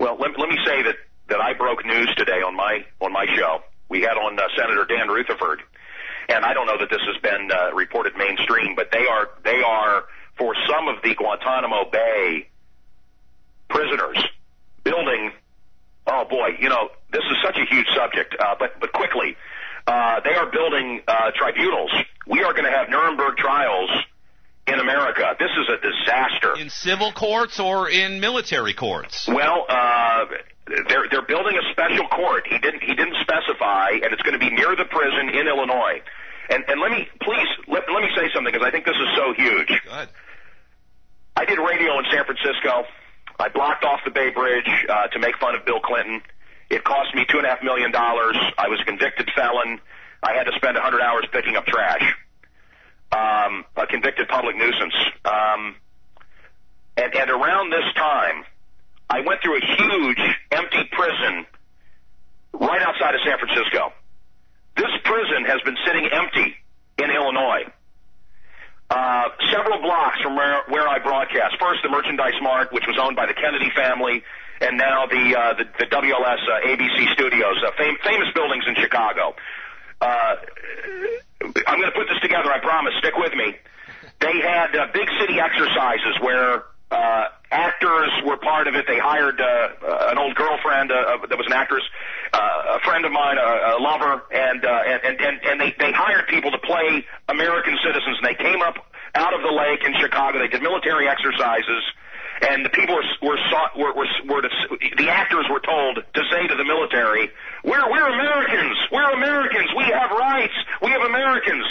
Well, let me say that I broke news today on my show. We had on Senator Dan Rutherford, and I don't know that this has been reported mainstream, but they are for some of the Guantanamo Bay prisoners building. Oh boy, this is such a huge subject. But quickly, they are building tribunals. We are going to have Nuremberg trials in America. This is a disaster. In civil courts or in military courts? Well, they're building a special court. He didn't specify, and it's going to be near the prison in Illinois. And let me say something, because I think this is so huge. Go ahead. I did radio in San Francisco. I blocked off the Bay Bridge to make fun of Bill Clinton. It cost me $2.5 million. I was a convicted felon. I had to spend 100 hours picking up trash. A convicted public nuisance. And around this time, I went through a huge empty prison right outside of San Francisco. This prison has been sitting empty in Illinois. Several blocks from where I broadcast. First, the Merchandise Mart, which was owned by the Kennedy family, and now the WLS ABC studios, famous buildings in Chicago. I'm going to put this together, I promise. Stick with me. They had big city exercises where actors were part of it. They hired an old girlfriend that was an actress, a friend of mine, a lover, and they hired people to play American citizens. And they came up out of the lake in Chicago. They did military exercises, and the people the actors were told to say to the military, "We're Americans. We're Americans. We have rights. We have Americans."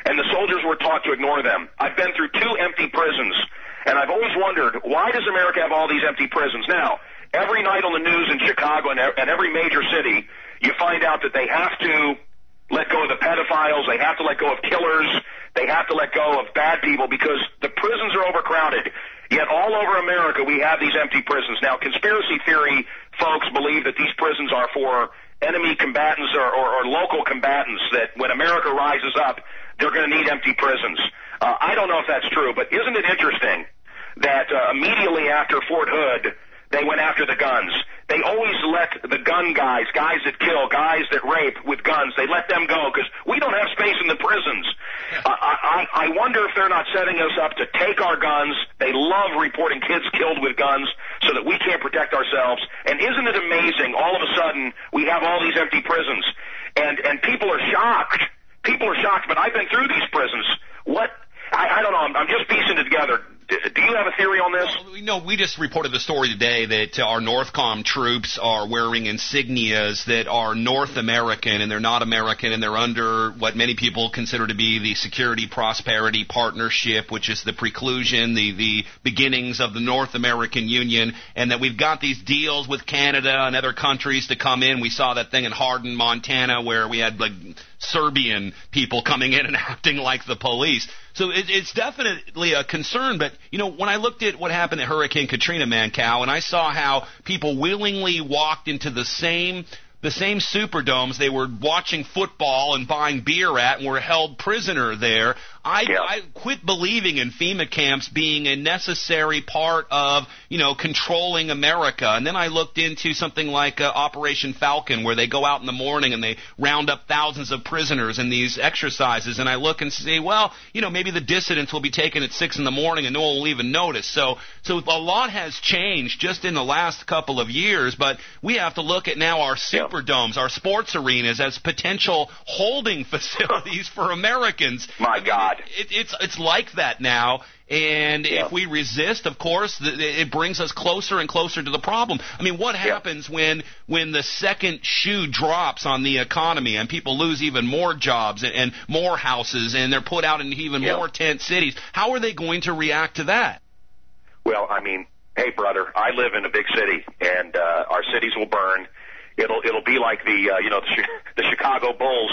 And the soldiers were taught to ignore them. I've been through 2 empty prisons, and I've always wondered, why does America have all these empty prisons? Now, every night on the news in Chicago and every major city, you find out that they have to let go of the pedophiles, they have to let go of killers, they have to let go of bad people because the prisons are overcrowded. Yet all over America we have these empty prisons. Now, conspiracy theory folks believe that these prisons are for enemy combatants or local combatants, that when America rises up, they're going to need empty prisons. I don't know if that's true, but isn't it interesting that immediately after Fort Hood, they went after the guns? They always let the gun guys that kill, guys that rape with guns, they let them go because we don't have space in the prisons. I wonder if they're not setting us up to take our guns. They love reporting kids killed with guns so that we can't protect ourselves. And isn't it amazing, all of a sudden, we have all these empty prisons, and people are shocked. People are shocked, but I've been through these prisons. What? I don't know. I'm just piecing it together. Do you have a theory on this? Well, we just reported the story today that our NORTHCOM troops are wearing insignias that are North American, and they're not American, and they're under what many people consider to be the Security Prosperity Partnership, which is the preclusion, the beginnings of the North American Union, and that we've got these deals with Canada and other countries to come in. We saw that thing in Hardin, Montana, where we had like Serbian people coming in and acting like the police. So it's definitely a concern. But, when I looked at what happened at Hurricane Katrina, Mancow, and I saw how people willingly walked into the same Superdomes they were watching football and buying beer at and were held prisoner there, I quit believing in FEMA camps being a necessary part of, controlling America. And then I looked into something like Operation Falcon, where they go out in the morning and they round up thousands of prisoners in these exercises. And I look and say, well, maybe the dissidents will be taken at 6 in the morning and no one will even notice. So a lot has changed just in the last couple of years. But we have to look at now our Superdomes, our sports arenas, as potential holding facilities for Americans. My God. It's like that now, and if we resist, of course, it brings us closer and closer to the problem. I mean, what happens when the second shoe drops on the economy and people lose even more jobs and more houses, and they're put out in even more tent cities? How are they going to react to that? Well, I mean, hey, brother, I live in a big city, and our cities will burn. It'll be like the Chicago Bulls.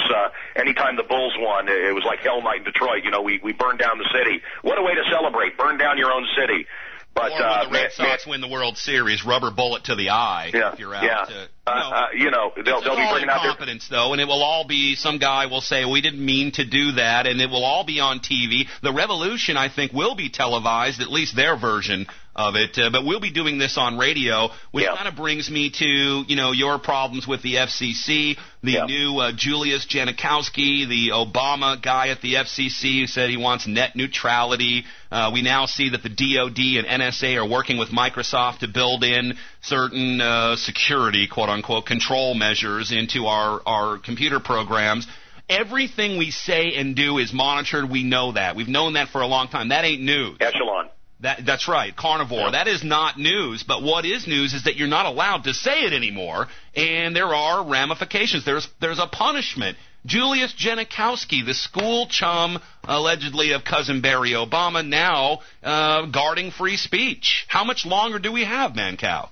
Anytime the Bulls won, it was like Hell Night in Detroit. We burned down the city. What a way to celebrate! Burn down your own city. But or when the Red Sox win the World Series, rubber bullet to the eye. Yeah, if you're out. They'll be bringing out incompetence, though, and it will all be, some guy will say, we didn't mean to do that, and it will all be on TV. The revolution, I think, will be televised, at least their version of it, but we'll be doing this on radio, which kind of brings me to, your problems with the FCC, the new Julius Janikowski, the Obama guy at the FCC who said he wants net neutrality. We now see that the DOD and NSA are working with Microsoft to build in certain security, quote-unquote, control measures into our computer programs. Everything we say and do is monitored. We know that. We've known that for a long time. That ain't news. Echelon. That's right, carnivore. Yeah. That is not news, but what is news is that you're not allowed to say it anymore, and there are ramifications. There's a punishment. Julius Janikowski, the school chum, allegedly, of cousin Barry Obama, now guarding free speech. How much longer do we have, Mancow?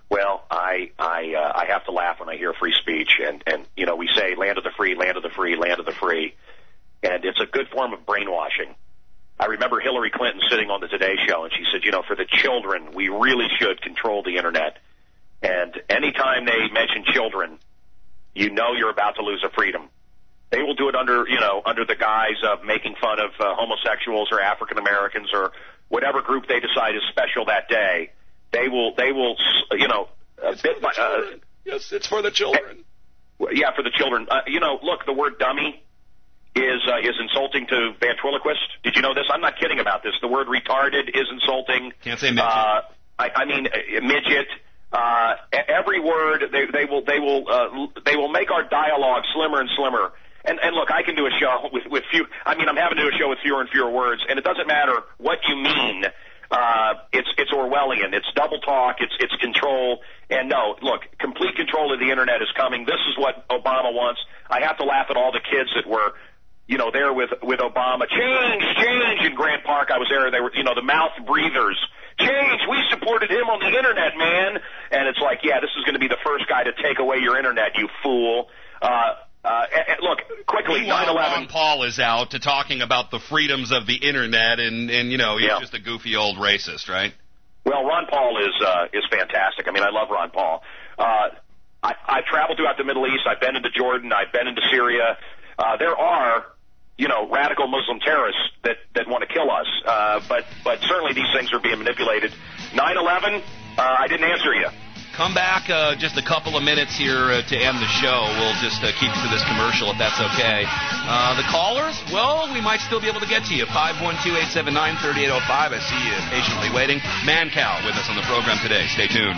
Well, I have to laugh when I hear free speech, and we say land of the free, land of the free, land of the free, and it's a good form of brainwashing. I remember Hillary Clinton sitting on the Today Show, and she said, for the children, we really should control the Internet. And anytime they mention children, you're about to lose a freedom. They will do it under the guise of making fun of homosexuals or African Americans or whatever group they decide is special that day. They will, yes, it's for the children. Yeah, for the children. Look, the word dummy is insulting to ventriloquist. Did you know this? I'm not kidding about this. The word retarded is insulting. Can't say midget. I mean midget. Every word they will make our dialogue slimmer and slimmer. And look, I can do a show with few. I mean, I'm having to do a show with fewer and fewer words, and it doesn't matter what you mean. It's Orwellian. It's double talk. It's control. And no, look, complete control of the Internet is coming. This is what Obama wants. I have to laugh at all the kids that were, there with Obama. Change in Grant Park. I was there. They were, the mouth breathers. Change. We supported him on the Internet, man. And it's like, this is going to be the first guy to take away your Internet, you fool. Look, quickly, 9/11. Ron Paul is out to talking about the freedoms of the Internet, and he's just a goofy old racist, right? Well, Ron Paul is fantastic. I mean, I love Ron Paul. I've traveled throughout the Middle East. I've been into Jordan. I've been into Syria. There are, radical Muslim terrorists that want to kill us. But certainly these things are being manipulated. 9/11, I didn't answer you. Come back just a couple of minutes here to end the show. We'll just keep to this commercial if that's okay. The callers, well, we might still be able to get to you. 512-879-3805. I see you patiently waiting. Mancow with us on the program today. Stay tuned.